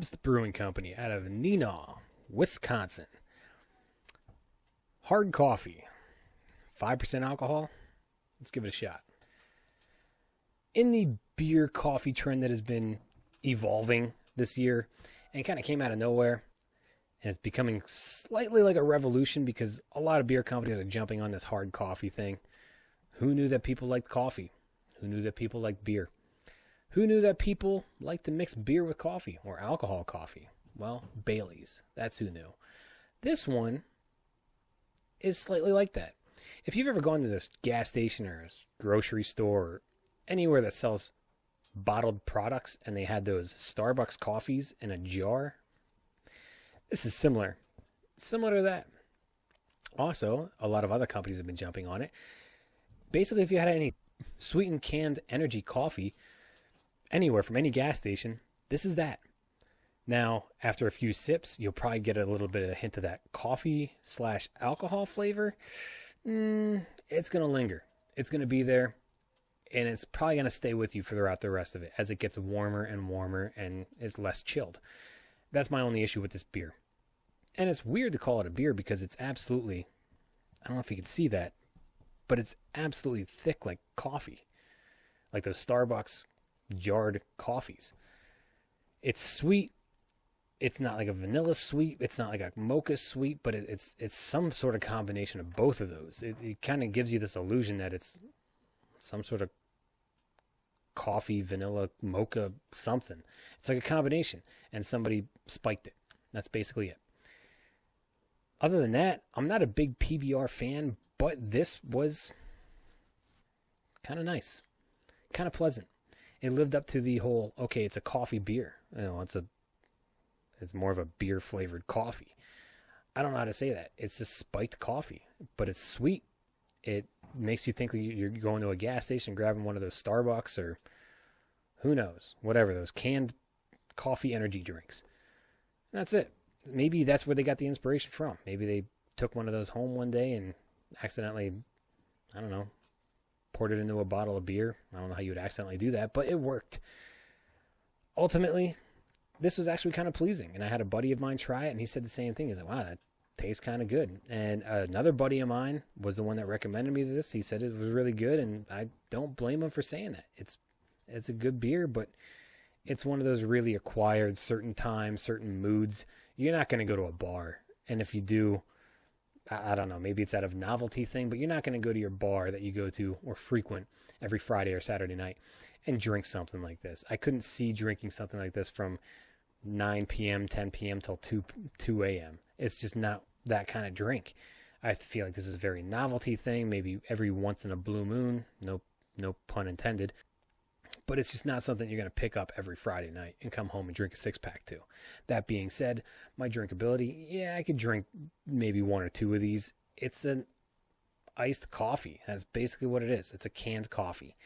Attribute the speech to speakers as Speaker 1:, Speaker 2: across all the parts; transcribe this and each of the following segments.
Speaker 1: Pabst Brewing Company out of Neenah, Wisconsin. Hard coffee, 5% alcohol. Let's give it a shot. In the beer coffee trend that has been evolving this year and kind of came out of nowhere, and it's becoming slightly like a revolution because a lot of beer companies are jumping on this hard coffee thing. Who knew that people liked coffee? Who knew that people liked beer? Who knew that people like to mix beer with coffee or alcohol coffee? Well, Bailey's. That's who knew. This one is slightly like that. If you've ever gone to this gas station or a grocery store or anywhere that sells bottled products and they had those Starbucks coffees in a jar, this is similar to that. Also, a lot of other companies have been jumping on it. Basically, if you had any sweetened canned energy coffee anywhere from any gas station, this is that. Now, after a few sips, you'll probably get a little bit of a hint of that coffee/alcohol flavor. It's going to linger. It's going to be there, and it's probably going to stay with you throughout the rest of it as it gets warmer and warmer and is less chilled. That's my only issue with this beer. And it's weird to call it a beer because it's absolutely, I don't know if you can see that, but it's absolutely thick like coffee. Like those Starbucks jarred coffees. It's sweet. It's not like a vanilla sweet. It's not like a mocha sweet, but it's some sort of combination of both of those. It kind of gives you this illusion that it's some sort of coffee, vanilla, mocha, something. It's like a combination, and somebody spiked it. That's basically it. Other than that, I'm not a big PBR fan, but this was kind of nice, kind of pleasant. It lived up to the whole, okay, it's a coffee beer. You know, it's more of a beer flavored coffee. I don't know how to say that. It's just spiked coffee, but it's sweet. It makes you think you're going to a gas station, grabbing one of those Starbucks or who knows, whatever, those canned coffee energy drinks. And that's it. Maybe that's where they got the inspiration from. Maybe they took one of those home one day and accidentally, I don't know, poured it into a bottle of beer. I don't know how you would accidentally do that, but it worked. Ultimately, this was actually kind of pleasing. And I had a buddy of mine try it, and he said the same thing. He's like, wow, that tastes kind of good. And another buddy of mine was the one that recommended me this. He said it was really good, and I don't blame him for saying that. It's a good beer, but it's one of those really acquired certain times, certain moods. You're not going to go to a bar. And if you do, I don't know, maybe it's out of novelty thing, but you're not going to go to your bar that you go to or frequent every Friday or Saturday night and drink something like this. I couldn't see drinking something like this from 9 p.m., 10 p.m. till 2 a.m. It's just not that kind of drink. I feel like this is a very novelty thing, maybe every once in a blue moon, no pun intended. But it's just not something you're going to pick up every Friday night and come home and drink a six-pack to. That being said, my drinkability, yeah, I could drink maybe one or two of these. It's an iced coffee. That's basically what it is. It's a canned coffee.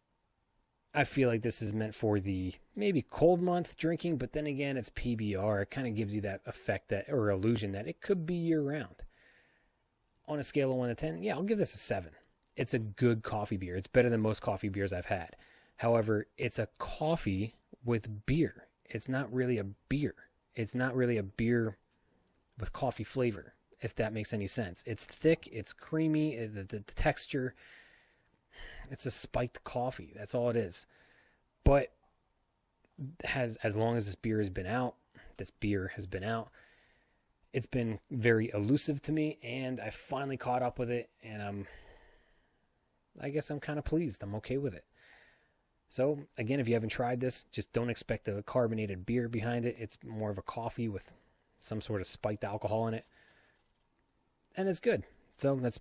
Speaker 1: I feel like this is meant for the maybe cold month drinking, but then again, it's PBR. It kind of gives you that effect that or illusion that it could be year-round. On a scale of 1 to 10, yeah, I'll give this a 7. It's a good coffee beer. It's better than most coffee beers I've had. However, it's a coffee with beer. It's not really a beer. It's not really a beer with coffee flavor, if that makes any sense. It's thick. It's creamy. The texture. It's a spiked coffee. That's all it is. But as long as this beer has been out, it's been very elusive to me, and I finally caught up with it, and I guess I'm kind of pleased. I'm okay with it. So, again, if you haven't tried this, just don't expect a carbonated beer behind it. It's more of a coffee with some sort of spiked alcohol in it. And it's good. So, that's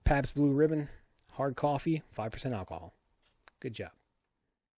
Speaker 1: Pabst Blue Ribbon, hard coffee, 5% alcohol. Good job.